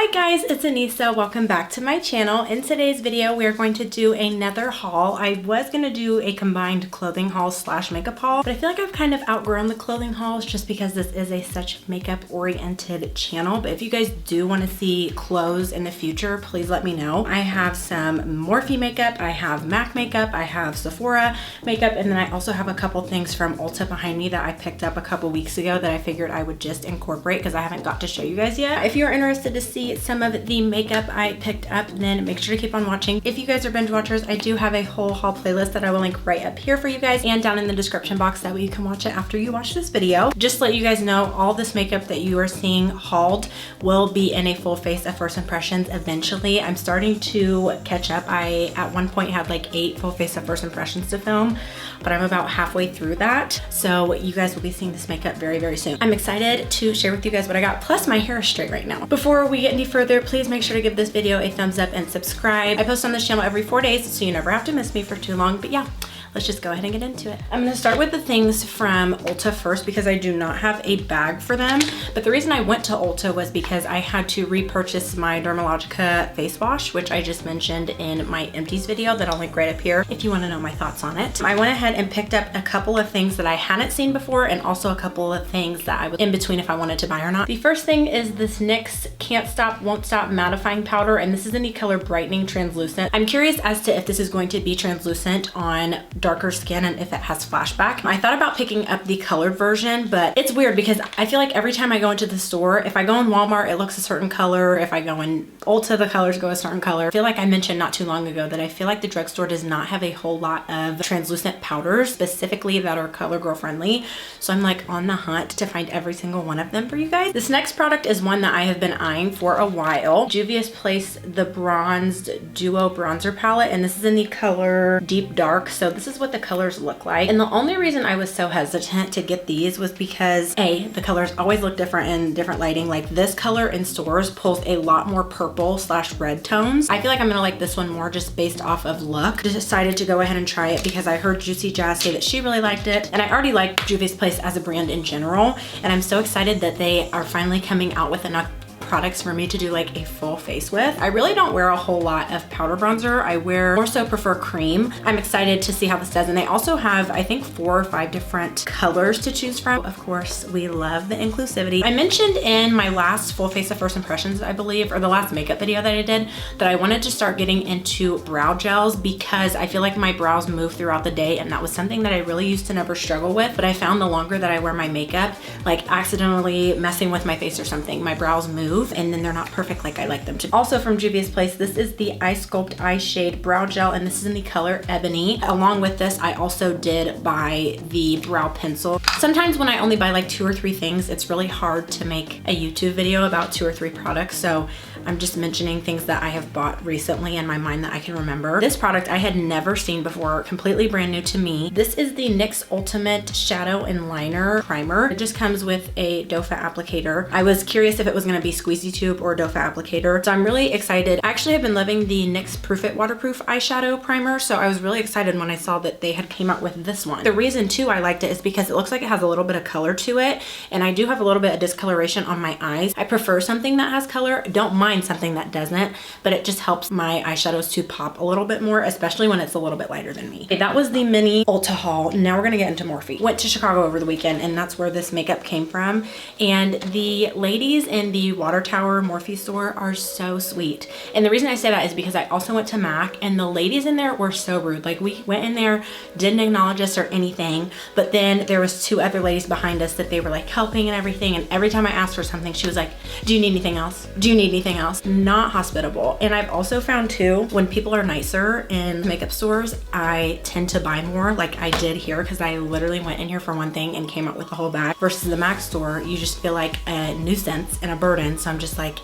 Hi guys, it's Anissa. Welcome back to my channel. In today's video, we are going to do another haul. I was going to do a combined clothing haul slash makeup haul, but I feel like I've kind of outgrown the clothing hauls just because this is a such makeup oriented channel. But if you guys do want to see clothes in the future, please let me know. I have some Morphe makeup, I have MAC makeup, I have Sephora makeup, and then I also have a couple things from Ulta behind me that I picked up a couple weeks ago that I figured I would just incorporate because I haven't got to show you guys yet. If you're interested to see some of the makeup I picked up, then make sure to keep on watching. If you guys are binge watchers, I do have a whole haul playlist that I will link right up here for you guys and down in the description box, that way you can watch it after you watch this video. Just to let you guys know, all this makeup that you are seeing hauled will be in a full face of first impressions eventually. I'm starting to catch up. I at one point had like 8 full face of first impressions to film, but I'm about halfway through that. So you guys will be seeing this makeup very, very soon. I'm excited to share with you guys what I got. Plus my hair is straight right now. Before we get any further, please make sure to give this video a thumbs up and subscribe. I post on this channel every 4 days, so you never have to miss me for too long. But yeah, let's just go ahead and get into it. I'm gonna start with the things from Ulta first because I do not have a bag for them. But the reason I went to Ulta was because I had to repurchase my Dermalogica face wash, which I just mentioned in my empties video that I'll link right up here if you wanna know my thoughts on it. I went ahead and picked up a couple of things that I hadn't seen before and also a couple of things that I was in between if I wanted to buy or not. The first thing is this NYX Can't Stop, Won't Stop mattifying powder, and this is in the color Brightening Translucent. I'm curious as to if this is going to be translucent on darker skin and if it has flashback. I thought about picking up the colored version, but it's weird because I feel like every time I go into the store, if I go in Walmart, it looks a certain color. If I go in Ulta, the colors go a certain color. I feel like I mentioned not too long ago that I feel like the drugstore does not have a whole lot of translucent powders specifically that are color girl friendly. So I'm like on the hunt to find every single one of them for you guys. This next product is one that I have been eyeing for a while. JUVIA'S placed the Bronzed Duo Bronzer Palette, and this is in the color Deep Dark. So this is what the colors look like. And the only reason I was so hesitant to get these was because A, the colors always look different in different lighting. Like this color in stores pulls a lot more purple slash red tones. I feel like I'm gonna like this one more just based off of look. Just decided to go ahead and try it because I heard Juicy Jazz say that she really liked it. And I already like JUVIA'S Place as a brand in general. And I'm so excited that they are finally coming out with enough products for me to do like a full face with. I really don't wear a whole lot of powder bronzer. I more so prefer cream. I'm excited to see how this does. And they also have, I think, 4 or 5 different colors to choose from. Of course, we love the inclusivity. I mentioned in my last full face of first impressions, I believe, or the last makeup video that I did, that I wanted to start getting into brow gels because I feel like my brows move throughout the day, and that was something that I really used to never struggle with. But I found the longer that I wear my makeup, like accidentally messing with my face or something, my brows move and then they're not perfect like I like them to. Also from JUVIA'S Place, this is the iSculpt Eye Shade Brow Gel, and this is in the color Ebony. Along with this, I also did buy the brow pencil. Sometimes when I only buy like 2 or 3 things, it's really hard to make a YouTube video about 2 or 3 products. So I'm just mentioning things that I have bought recently in my mind that I can remember. This product I had never seen before, completely brand new to me. This is the NYX Ultimate Shadow and Liner Primer. It just comes with a doe foot applicator. I was curious if it was gonna be squeezy tube or doe foot applicator, so I'm really excited. I actually have been loving the NYX Proof It Waterproof Eyeshadow Primer, so I was really excited when I saw that they had came out with this one. The reason too I liked it is because it looks like it has a little bit of color to it, and I do have a little bit of discoloration on my eyes. I prefer something that has color. Don't mind something that doesn't, but it just helps my eyeshadows to pop a little bit more, especially when it's a little bit lighter than me. Okay, that was the mini Ulta haul. Now we're gonna get into Morphe. Went to Chicago over the weekend, and that's where this makeup came from. And the ladies in the Water Tower Morphe store are so sweet. And the reason I say that is because I also went to MAC, and the ladies in there were so rude. Like, we went in there, didn't acknowledge us or anything, but then there was 2 other ladies behind us that they were like helping and everything, and every time I asked for something, she was like, do you need anything else? Do you need anything else? Not hospitable. And I've also found too, when people are nicer in makeup stores, I tend to buy more, like I did here, because I literally went in here for one thing and came out with a whole bag. Versus the MAC store, you just feel like a nuisance and a burden. So I'm just like,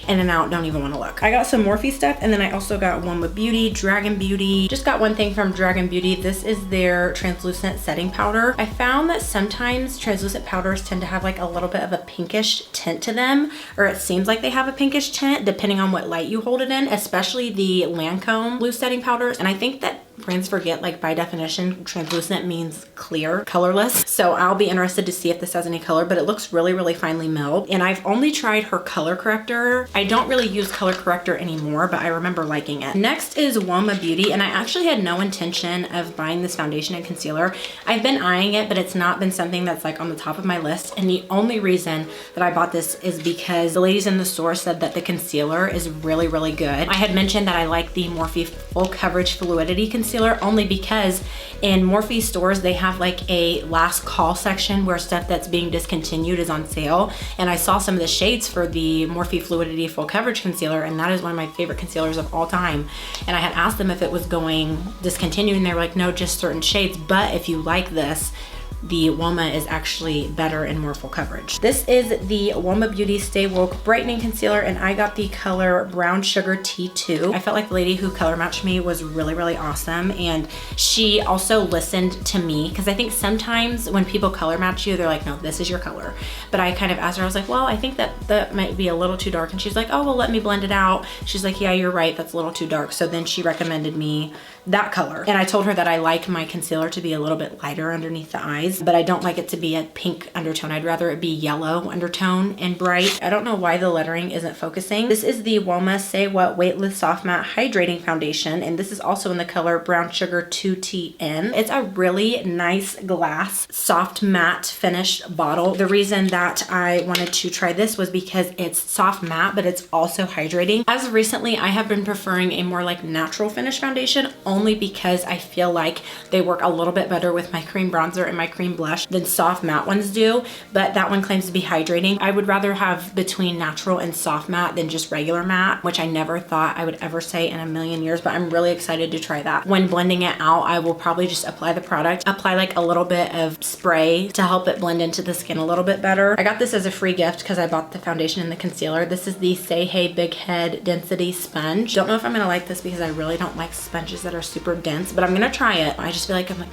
in and out, don't even want to look. I got some Morphe stuff, and then I also got UOMA Beauty, Dragon Beauty. Just got one thing from Dragon Beauty. This is their translucent setting powder. I found that sometimes translucent powders tend to have like a little bit of a pinkish tint to them, or it seems like they have a pinkish tint depending on what light you hold it in, especially the Lancome loose setting powders. And I think that brands forget, like by definition, translucent means clear, colorless. So I'll be interested to see if this has any color, but it looks really, really finely milled. And I've only tried her color corrector. I don't really use color corrector anymore, but I remember liking it. Next is UOMA Beauty, and I actually had no intention of buying this foundation and concealer. I've been eyeing it, but it's not been something that's like on the top of my list. And the only reason that I bought this is because the ladies in the store said that the concealer is really, really good. I had mentioned that I like the Morphe Full Coverage Fluidity Concealer only because in Morphe stores, they have like a last call section where stuff that's being discontinued is on sale. And I saw some of the shades for the Morphe Fluidity Full Coverage Concealer, and that is one of my favorite concealers of all time. And I had asked them if it was going discontinued, and they were like, no, just certain shades. But if you like this, the UOMA is actually better and more full coverage. This is the UOMA Beauty Stay Woke Brightening Concealer, and I got the color Brown Sugar T2. I felt like the lady who color matched me was really, really awesome, and she also listened to me, because I think sometimes when people color match you, they're like, no, this is your color. But I kind of asked her, I was like, well, I think that might be a little too dark, and she's like, oh, well, let me blend it out. She's like, yeah, you're right, that's a little too dark. So then she recommended me that color, and I told her that I like my concealer to be a little bit lighter underneath the eyes, but I don't like it to be a pink undertone. I'd rather it be yellow undertone and bright. I don't know why the lettering isn't focusing. This is the UOMA Say What Weightless Soft Matte Hydrating Foundation, and this is also in the color Brown Sugar 2TN. It's a really nice glass, soft matte finish bottle. The reason that I wanted to try this was because it's soft matte, but it's also hydrating. As of recently, I have been preferring a more like natural finish foundation, only because I feel like they work a little bit better with my cream bronzer and my cream blush than soft matte ones do, but that one claims to be hydrating. I would rather have between natural and soft matte than just regular matte, which I never thought I would ever say in a million years, but I'm really excited to try that. When blending it out, I will probably just apply the product, apply like a little bit of spray to help it blend into the skin a little bit better. I got this as a free gift because I bought the foundation and the concealer. This is the Say Hey Big Head Density Sponge. Don't know if I'm gonna like this because I really don't like sponges that are super dense, but I'm gonna try it. I just feel like I'm like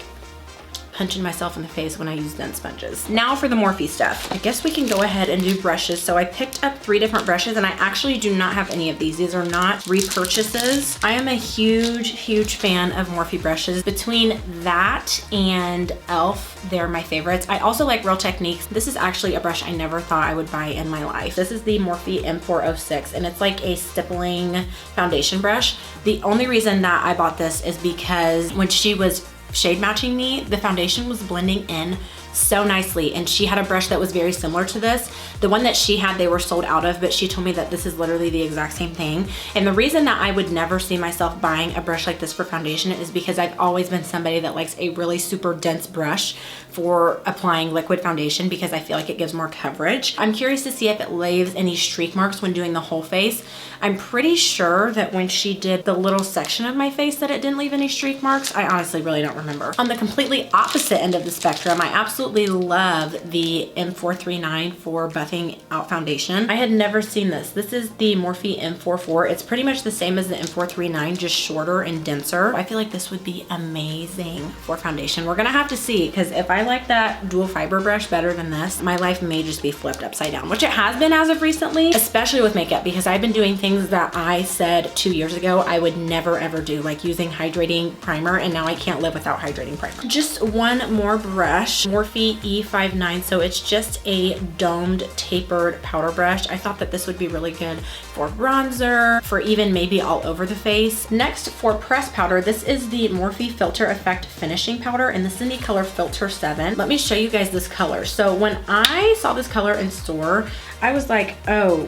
punching myself in the face when I use dense sponges. Now for the Morphe stuff. I guess we can go ahead and do brushes. So I picked up 3 different brushes, and I actually do not have any of these. These are not repurchases. I am a huge, huge fan of Morphe brushes. Between that and e.l.f., they're my favorites. I also like Real Techniques. This is actually a brush I never thought I would buy in my life. This is the Morphe M406, and it's like a stippling foundation brush. The only reason that I bought this is because when she was shade matching me, the foundation was blending in so nicely, and she had a brush that was very similar to this. The one that she had, they were sold out of, but she told me that this is literally the exact same thing. And the reason that I would never see myself buying a brush like this for foundation is because I've always been somebody that likes a really super dense brush for applying liquid foundation because I feel like it gives more coverage. I'm curious to see if it leaves any streak marks when doing the whole face. I'm pretty sure that when she did the little section of my face that it didn't leave any streak marks. I honestly really don't remember. On the completely opposite end of the spectrum, I absolutely love the M439 for buffing out foundation. I had never seen this. This is the Morphe M44. It's pretty much the same as the M439, just shorter and denser. I feel like this would be amazing for foundation. We're gonna have to see, because if I like that dual fiber brush better than this, my life may just be flipped upside down, which it has been as of recently, especially with makeup, because I've been doing things that I said 2 years ago I would never ever do, like using hydrating primer, and now I can't live without hydrating primer. Just one more brush, Morphe E59. So it's just a domed tapered powder brush. I thought that this would be really good for bronzer, for even maybe all over the face. Next, for pressed powder, this is the Morphe Filter Effect Finishing Powder, and this is in the color Filter 7. Let me show you guys this color. So when I saw this color in store, I was like, oh,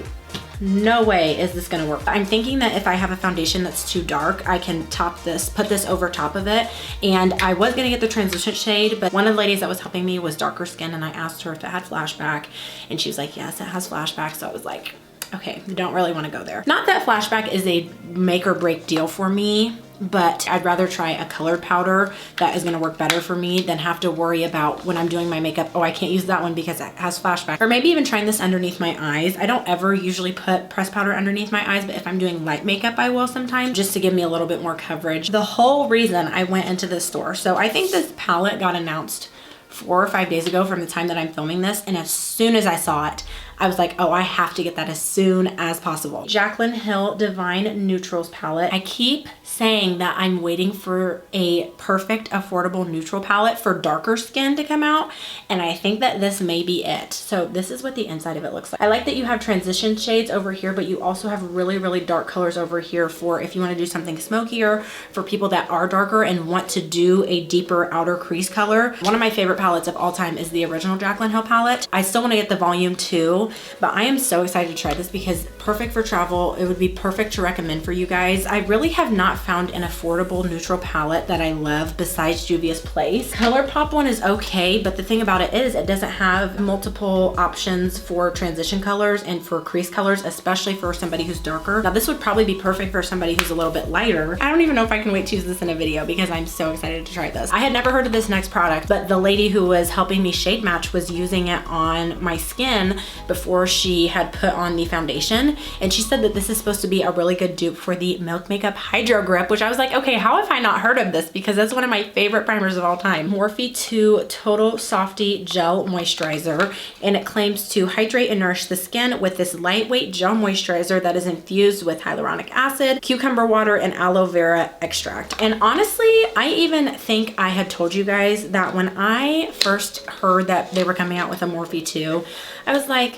no way is this gonna work. I'm thinking that if I have a foundation that's too dark, I can top this, put this over top of it. And I was gonna get the translucent shade, but one of the ladies that was helping me was darker skin, and I asked her if it had flashback, and she was like, yes, it has flashback. So I was like, okay, don't really wanna go there. Not that flashback is a make or break deal for me, but I'd rather try a colored powder that is gonna work better for me than have to worry about when I'm doing my makeup, oh, I can't use that one because it has flashback. Or maybe even trying this underneath my eyes. I don't ever usually put pressed powder underneath my eyes, but if I'm doing light makeup, I will sometimes, just to give me a little bit more coverage. The whole reason I went into this store, so I think this palette got announced 4 or 5 days ago from the time that I'm filming this, and as soon as I saw it, I was like, oh, I have to get that as soon as possible. JACLYN Hill Divine Neutrals palette. I keep saying that I'm waiting for a perfect affordable neutral palette for darker skin to come out, and I think that this may be it. So this is what the inside of it looks like. I like that you have transition shades over here, but you also have really, really dark colors over here for if you want to do something smokier, for people that are darker and want to do a deeper outer crease color. One of my favorite palettes of all time is the original JACLYN Hill palette. I still want to get the volume 2, but I am so excited to try this because perfect for travel. It would be perfect to recommend for you guys. I really have not found an affordable neutral palette that I love besides Juvia's Place. ColourPop one is okay, but the thing about it is it doesn't have multiple options for transition colors and for crease colors, especially for somebody who's darker. Now this would probably be perfect for somebody who's a little bit lighter. I don't even know if I can wait to use this in a video because I'm so excited to try this. I had never heard of this next product, but the lady who was helping me shade match was using it on my skin before she had put on the foundation, and she said that this is supposed to be a really good dupe for the Milk Makeup Hydro Grip, which I was like, okay, how have I not heard of this? Because that's one of my favorite primers of all time. Morphe 2 Total Softie Gel Moisturizer, and it claims to hydrate and nourish the skin with this lightweight gel moisturizer that is infused with hyaluronic acid, cucumber water, and aloe vera extract. And honestly, I even think I had told you guys that when I first heard that they were coming out with a Morphe 2, I was like,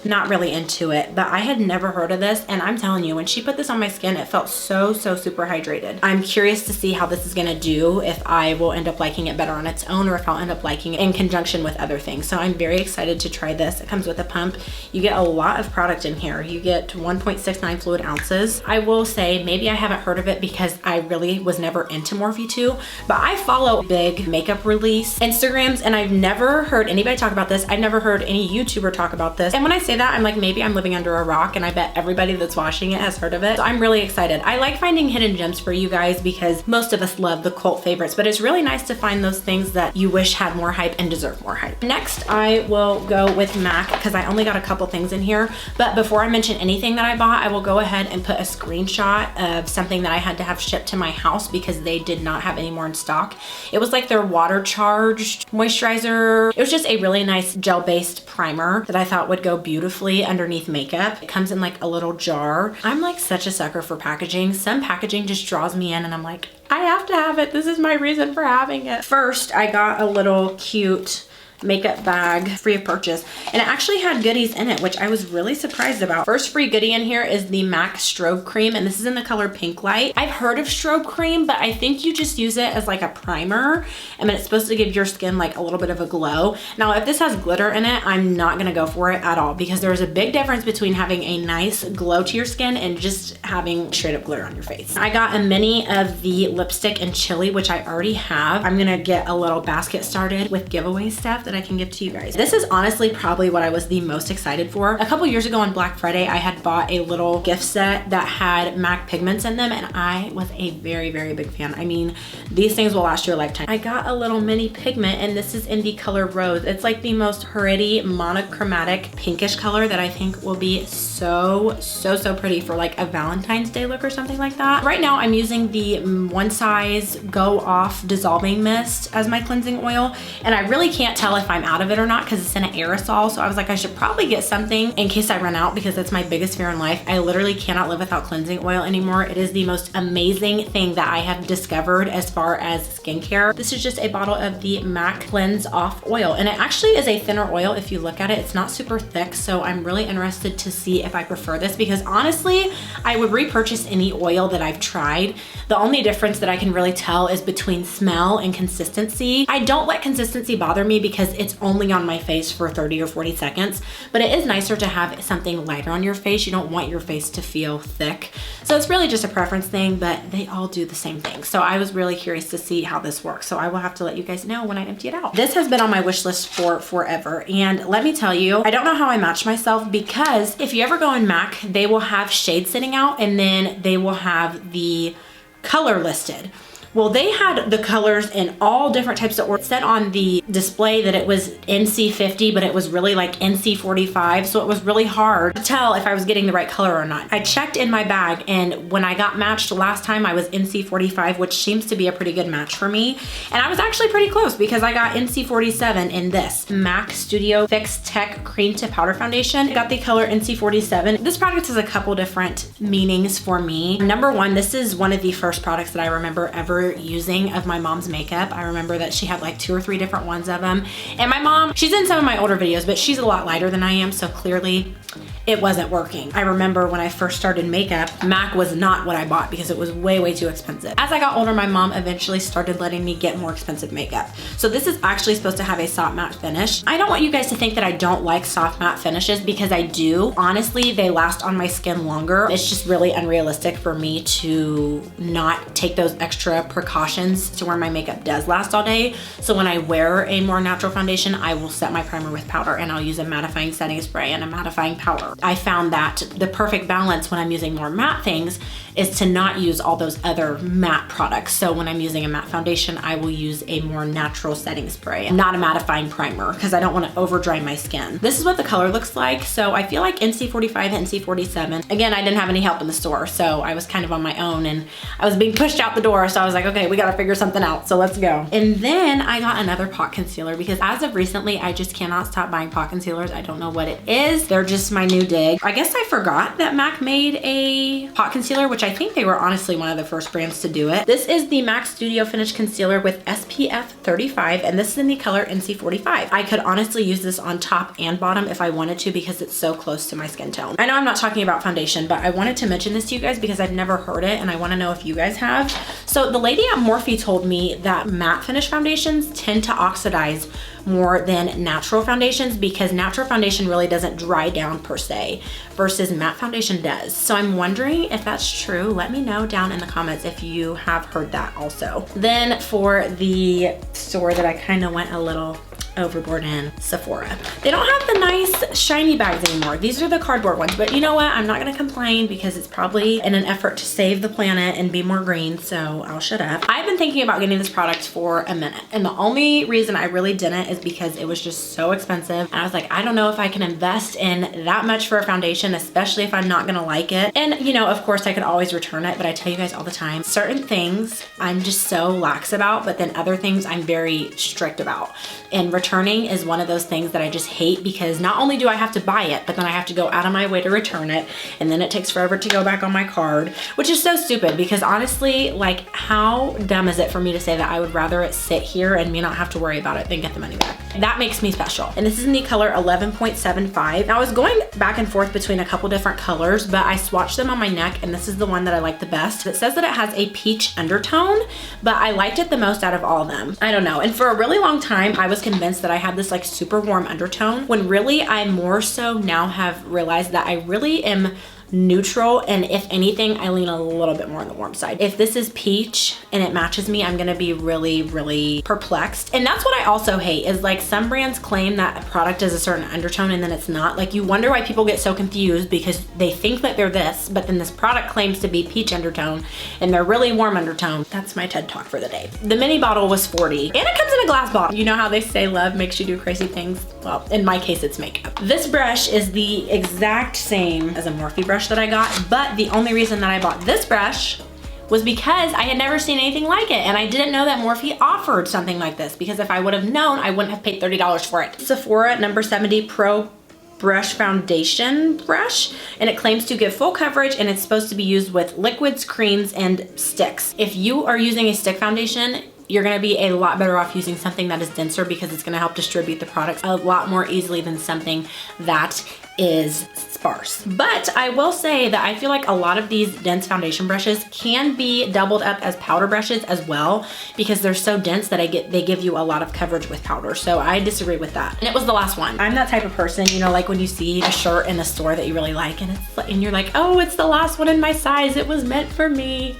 not really into it, but I had never heard of this, and I'm telling you, when she put this on my skin, it felt so super hydrated. I'm curious to see how this is gonna do, if I will end up liking it better on its own or if I'll end up liking it in conjunction with other things. So I'm very excited to try this. It comes with a pump. You get a lot of product in here. You get 1.69 fluid ounces. I will say maybe I haven't heard of it because I really was never into Morphe 2, but I follow big makeup release Instagrams, and I've never heard anybody talk about this. I've never heard any YouTuber talk about this. And when I say that, I'm like, maybe I'm living under a rock, and I bet everybody that's watching it has heard of it. So I'm really excited. I like finding hidden gems for you guys because most of us love the cult favorites, but it's really nice to find those things that you wish had more hype and deserve more hype. Next, I will go with MAC because I only got a couple things in here, but before I mention anything that I bought, I will go ahead and put a screenshot of something that I had to have shipped to my house because they did not have any more in stock. It was like their water charged moisturizer. It was just a really nice gel-based primer that I thought would go beautifully underneath makeup. It comes in like a little jar. I'm like such a sucker for packaging. Some packaging just draws me in, and I'm like, I have to have it. This is my reason for having it. First, I got a little cute makeup bag free of purchase, and it actually had goodies in it, which I was really surprised about. First free goodie in here is the MAC Strobe Cream, and this is in the color PINKLITE. I've heard of Strobe Cream, but I think you just use it as like a primer, and then it's supposed to give your skin like a little bit of a glow. Now, if this has glitter in it, I'm not gonna go for it at all because there's a big difference between having a nice glow to your skin and just having straight up glitter on your face. I got a mini of the lipstick in Chili, which I already have. I'm gonna get a little basket started with giveaway stuff that I can give to you guys. This is honestly probably what I was the most excited for. A couple years ago on Black Friday, I had bought a little gift set that had MAC pigments in them, and I was a very big fan. I mean, these things will last you a lifetime. I got a little mini pigment, and this is in the color Rose. It's like the most pretty monochromatic pinkish color that I think will be so pretty for like a Valentine's Day look or something like that. Right now, I'm using the One Size Go Off Dissolving Mist as my cleansing oil, and I really can't tell if I'm out of it or not because it's in an aerosol. So I was like, I should probably get something in case I run out because that's my biggest fear in life. I literally cannot live without cleansing oil anymore. It is the most amazing thing that I have discovered as far as skincare. This is just a bottle of the MAC Cleanse Off Oil, and it actually is a thinner oil. If you look at it, it's not super thick. So I'm really interested to see if I prefer this because honestly, I would repurchase any oil that I've tried. The only difference that I can really tell is between smell and consistency. I don't let consistency bother me because it's only on my face for 30 or 40 seconds, but it is nicer to have something lighter on your face. You don't want your face to feel thick. So it's really just a preference thing, but they all do the same thing. So I was really curious to see how this works. So I will have to let you guys know when I empty it out. This has been on my wish list for forever. And let me tell you, I don't know how I match myself because if you ever go on MAC, they will have shades sitting out and then they will have the color listed. Well, they had the colors in all different types of orders. It said on the display that it was NC50, but it was really like NC45. So it was really hard to tell if I was getting the right color or not. I checked in my bag, and when I got matched last time, I was NC45, which seems to be a pretty good match for me. And I was actually pretty close because I got NC47 in this MAC Studio Fix Tech Cream to Powder Foundation. I got the color NC47. This product has a couple different meanings for me. Number one, this is one of the first products that I remember ever using of my mom's makeup. I remember that she had like 2 or 3 different ones of them. And my mom, she's in some of my older videos, but she's a lot lighter than I am, so clearly it wasn't working. I remember when I first started makeup, MAC was not what I bought because it was way, way too expensive. As I got older, my mom eventually started letting me get more expensive makeup. So this is actually supposed to have a soft matte finish. I don't want you guys to think that I don't like soft matte finishes, because I do. Honestly, they last on my skin longer. It's just really unrealistic for me to not take those extra precautions to where my makeup does last all day. So when I wear a more natural foundation, I will set my primer with powder, and I'll use a mattifying setting spray and a mattifying powder. I found that the perfect balance when I'm using more matte things is to not use all those other matte products. So when I'm using a matte foundation, I will use a more natural setting spray, not a mattifying primer, because I don't want to over dry my skin. This is what the color looks like. So I feel like NC45 and NC47. Again, I didn't have any help in the store, so I was kind of on my own, and I was being pushed out the door. So I was like, okay, we got to figure something out. So let's go. And then I got another pot concealer, because as of recently, I just cannot stop buying pot concealers. I don't know what it is. They're just my new dig. I guess I forgot that MAC made a pot concealer, which I think they were honestly one of the first brands to do it. This is the MAC Studio Finish Concealer with SPF 35, and this is in the color NC45. I could honestly use this on top and bottom if I wanted to, because it's so close to my skin tone. I know I'm not talking about foundation, but I wanted to mention this to you guys because I've never heard it, and I want to know if you guys have. So the lady at Morphe told me that matte finish foundations tend to oxidize more than natural foundations, because natural foundation really doesn't dry down per se, versus matte foundation does. So I'm wondering if that's true. Let me know down in the comments if you have heard that also. Then for the store that I kind of went a little overboard in, Sephora. They don't have the nice shiny bags anymore. These are the cardboard ones, but you know what? I'm not gonna complain, because it's probably in an effort to save the planet and be more green, so I'll shut up. I've been thinking about getting this product for a minute, and the only reason I really didn't is because it was just so expensive, and I was like, I don't know if I can invest in that much for a foundation, especially if I'm not gonna like it. And you know, of course I could always return it, but I tell you guys all the time, certain things I'm just so lax about, but then other things I'm very strict about. And returning is one of those things that I just hate, because not only do I have to buy it, but then I have to go out of my way to return it, and then it takes forever to go back on my card, which is so stupid, because honestly, like, how dumb is it for me to say that I would rather it sit here and me not have to worry about it than get the money back? That makes me special. And this is in the color 11.75. Now I was going back and forth between a couple different colors, but I swatched them on my neck, and this is the one that I like the best. It says that it has a peach undertone, but I liked it the most out of all of them. I don't know. And for a really long time, I was convinced that I had this like super warm undertone, when really I more so now have realized that I really am neutral, and if anything, I lean a little bit more on the warm side. If this is peach and it matches me, I'm gonna be really, really perplexed. And that's what I also hate, is like some brands claim that a product is a certain undertone and then it's not. Like, you wonder why people get so confused, because they think that they're this, but then this product claims to be peach undertone and they're really warm undertone. That's my TED Talk for the day. The mini bottle was $40, and it comes in a glass bottle. You know how they say love makes you do crazy things? Well, in my case, it's makeup. This brush is the exact same as a Morphe brush that I got, but the only reason that I bought this brush was because I had never seen anything like it, and I didn't know that Morphe offered something like this, because if I would have known, I wouldn't have paid $30 for it. Sephora number 70 Pro Brush Foundation brush, and it claims to give full coverage, and it's supposed to be used with liquids, creams, and sticks. If you are using a stick foundation, you're gonna be a lot better off using something that is denser, because it's gonna help distribute the product a lot more easily than something that is sparse. But I will say that I feel like a lot of these dense foundation brushes can be doubled up as powder brushes as well, because they're so dense that they give you a lot of coverage with powder. So I disagree with that. And it was the last one. I'm that type of person, you know, like when you see a shirt in the store that you really like, and you're like, oh, it's the last one in my size. It was meant for me.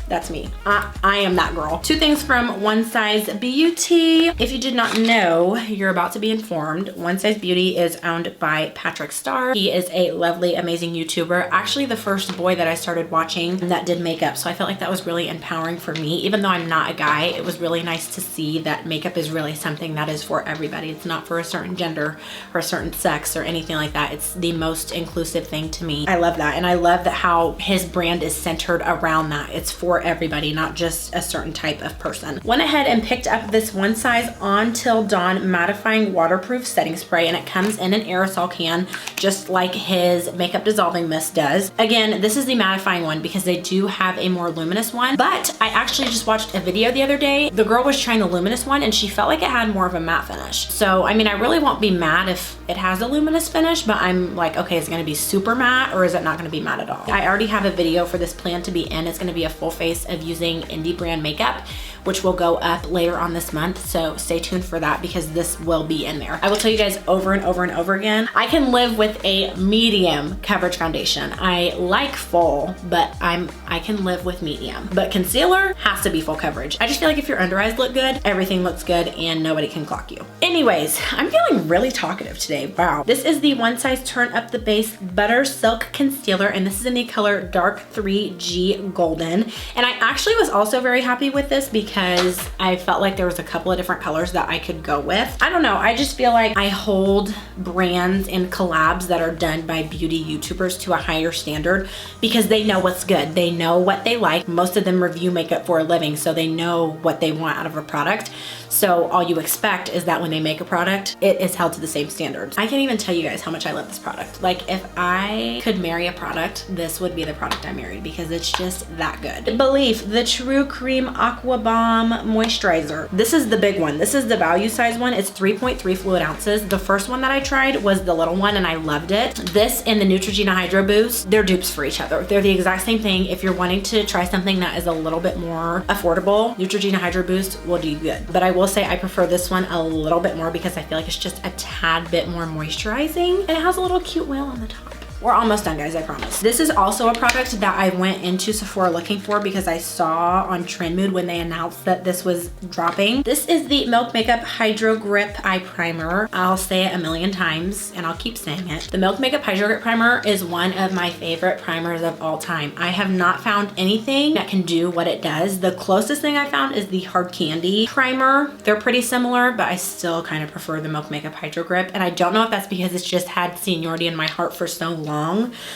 That's me. I am that girl. Two things from One Size Beauty. If you did not know, you're about to be informed. One Size Beauty is owned by Patrick Starrr. He is a lovely, amazing YouTuber. Actually, the first boy that I started watching that did makeup. So I felt like that was really empowering for me. Even though I'm not a guy, it was really nice to see that makeup is really something that is for everybody. It's not for a certain gender or a certain sex or anything like that. It's the most inclusive thing to me. I love that. And I love that how his brand is centered around that. It's for everybody, not just a certain type of person. Went ahead and picked up this One Size On Till Dawn Mattifying Waterproof Setting Spray, and it comes in an aerosol can, just like his Makeup Dissolving Mist does. Again, this is the mattifying one because they do have a more luminous one, but I actually just watched a video the other day. The girl was trying the luminous one and she felt like it had more of a matte finish. So, I mean, I really won't be mad if it has a luminous finish, but I'm like, okay, is it gonna be super matte or is it not gonna be matte at all? I already have a video for this plan to be in. It's gonna be a full face of using indie brand makeup, which will go up later on this month. So stay tuned for that because this will be in there. I will tell you guys over and over and over again, I can live with a medium coverage foundation. I like full, but I can live with medium. But concealer has to be full coverage. I just feel like if your under eyes look good, everything looks good and nobody can clock you. Anyways, I'm feeling really talkative today. Wow. This is the One Size Turn Up the Base Butter Silk Concealer, and this is in the color Dark 3G Golden. And I actually was also very happy with this because I felt like there was a couple of different colors that I could go with. I don't know, I just feel like I hold brands and collabs that are done by beauty YouTubers to a higher standard because they know what's good. They know what they like. Most of them review makeup for a living, so they know what they want out of a product. So all you expect is that when they make a product, it is held to the same standards. I can't even tell you guys how much I love this product. Like, if I could marry a product, this would be the product I married because it's just that good. BELIF, the True Cream Aqua Bomb Moisturizer. This is the big one. This is the value size one. It's 3.3 fluid ounces. The first one that I tried was the little one and I loved it. This and the Neutrogena Hydro Boost, they're dupes for each other. They're the exact same thing. If you're wanting to try something that is a little bit more affordable, Neutrogena Hydro Boost will do you good. But I will say I prefer this one a little bit more because I feel like it's just a tad bit more moisturizing and it has a little cute whale on the top. We're almost done, guys, I promise. This is also a product that I went into Sephora looking for because I saw on Trend Mood when they announced that this was dropping. This is the Milk Makeup Hydro Grip Eye Primer. I'll say it a million times and I'll keep saying it. The Milk Makeup Hydro Grip Primer is one of my favorite primers of all time. I have not found anything that can do what it does. The closest thing I found is the Hard Candy Primer. They're pretty similar, but I still kind of prefer the Milk Makeup Hydro Grip. And I don't know if that's because it's just had seniority in my heart for so long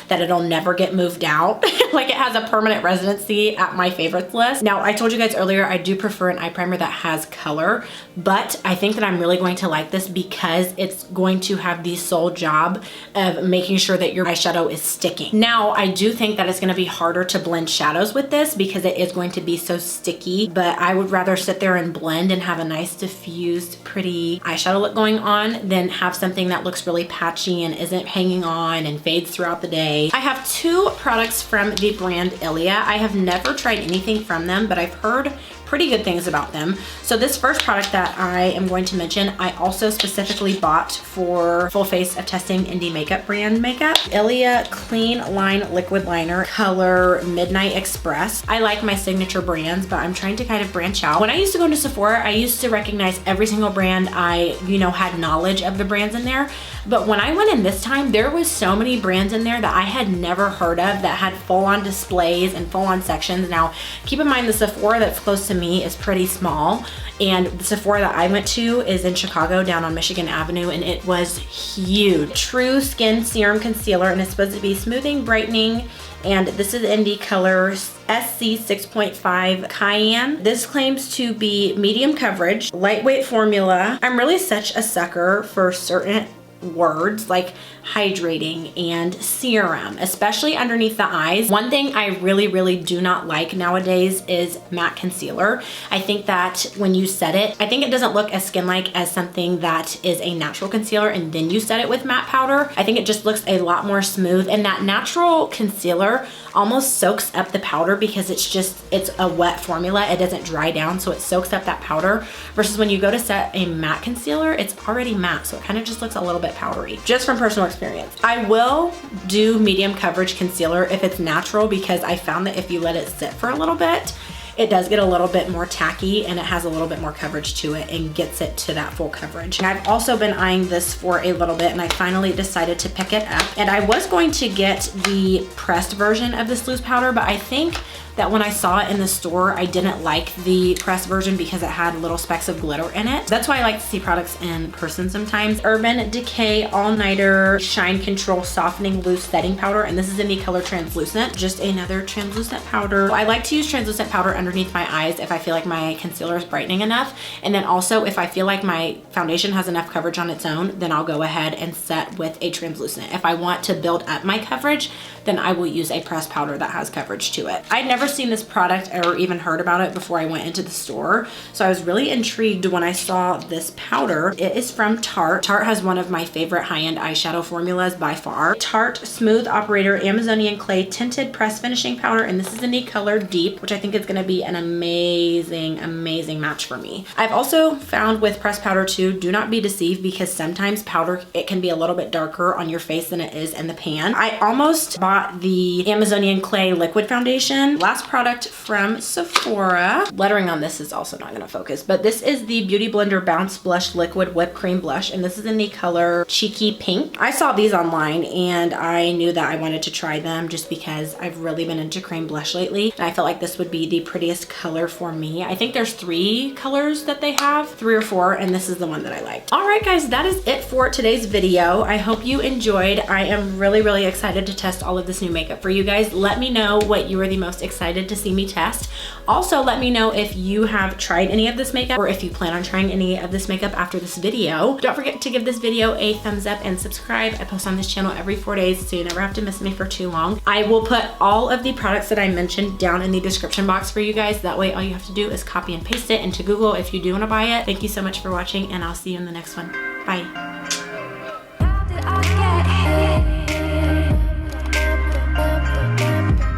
that it'll never get moved out. Like, it has a permanent residency at my favorites list. Now, I told you guys earlier, I do prefer an eye primer that has color, but I think that I'm really going to like this because it's going to have the sole job of making sure that your eyeshadow is sticking. Now, I do think that it's gonna be harder to blend shadows with this because it is going to be so sticky, but I would rather sit there and blend and have a nice diffused, pretty eyeshadow look going on than have something that looks really patchy and isn't hanging on and fades throughout the day. I have two products from the brand ILIA. I have never tried anything from them, but I've heard pretty good things about them. So this first product that I am going to mention, I also specifically bought for full face of testing indie makeup brand makeup. ILIA Clean Line Liquid Liner, color Midnight Express. I like my signature brands, but I'm trying to kind of branch out. When I used to go into Sephora, I used to recognize every single brand. I, had knowledge of the brands in there. But when I went in this time, there was so many brands in there that I had never heard of that had full-on displays and full-on sections. Now, keep in mind the Sephora that's close to me is pretty small, and the Sephora that I went to is in Chicago down on Michigan Avenue, and it was huge. True Skin Serum Concealer, and it's supposed to be smoothing, brightening, and this is in the color SC 6.5 Cayenne. This claims to be medium coverage, lightweight formula. I'm really such a sucker for certain words like hydrating and serum, especially underneath the eyes. One thing I really do not like nowadays is matte concealer. I think that when you set it, I think it doesn't look as skin-like as something that is a natural concealer and then you set it with matte powder. I think it just looks a lot more smooth, and that natural concealer almost soaks up the powder because it's a wet formula. It doesn't dry down, so it soaks up that powder, versus when you go to set a matte concealer, it's already matte, so it kind of just looks a little bit bit powdery, just from personal experience. I will do medium coverage concealer if it's natural, because I found that if you let it sit for a little bit, it does get a little bit more tacky and it has a little bit more coverage to it and gets it to that full coverage. And I've also been eyeing this for a little bit and I finally decided to pick it up. And I was going to get the pressed version of this loose powder, but I think that when I saw it in the store, I didn't like the pressed version because it had little specks of glitter in it. That's why I like to see products in person sometimes. Urban Decay All Nighter Shine Control Softening Loose Setting Powder, and this is in the color Translucent. Just another translucent powder. I like to use translucent powder underneath my eyes if I feel like my concealer is brightening enough. And then also if I feel like my foundation has enough coverage on its own, then I'll go ahead and set with a translucent. If I want to build up my coverage, then I will use a pressed powder that has coverage to it. I'd never seen this product or even heard about it before I went into the store, so I was really intrigued when I saw this powder. It is from Tarte. Tarte has one of my favorite high-end eyeshadow formulas by far. Tarte Smooth Operator Amazonian Clay Tinted Press Finishing Powder, and this is in the color Deep, which I think is going to be an amazing match for me. I've also found with pressed powder too, do not be deceived, because sometimes powder, it can be a little bit darker on your face than it is in the pan. I almost bought the Amazonian Clay Liquid Foundation. Last product from Sephora. Lettering on this is also not going to focus, but this is the Beauty Blender Bounce Blush Liquid Whipped Cream Blush, and this is in the color Cheeky Pink. I saw these online and I knew that I wanted to try them just because I've really been into cream blush lately, and I felt like this would be the prettiest color for me. I think there's 3 colors that they have, 3 or 4, and this is the one that I like. All right guys, that is it for today's video. I hope you enjoyed. I am really excited to test all of this new makeup for you guys. Let me know what you are the most excited to see me test. Also, let me know if you have tried any of this makeup or if you plan on trying any of this makeup after this video. Don't forget to give this video a thumbs up and subscribe. I post on this channel every 4 days, so you never have to miss me for too long. I will put all of the products that I mentioned down in the description box for you guys. That way all you have to do is copy and paste it into Google if you do want to buy it. Thank you so much for watching, and I'll see you in the next one. Bye.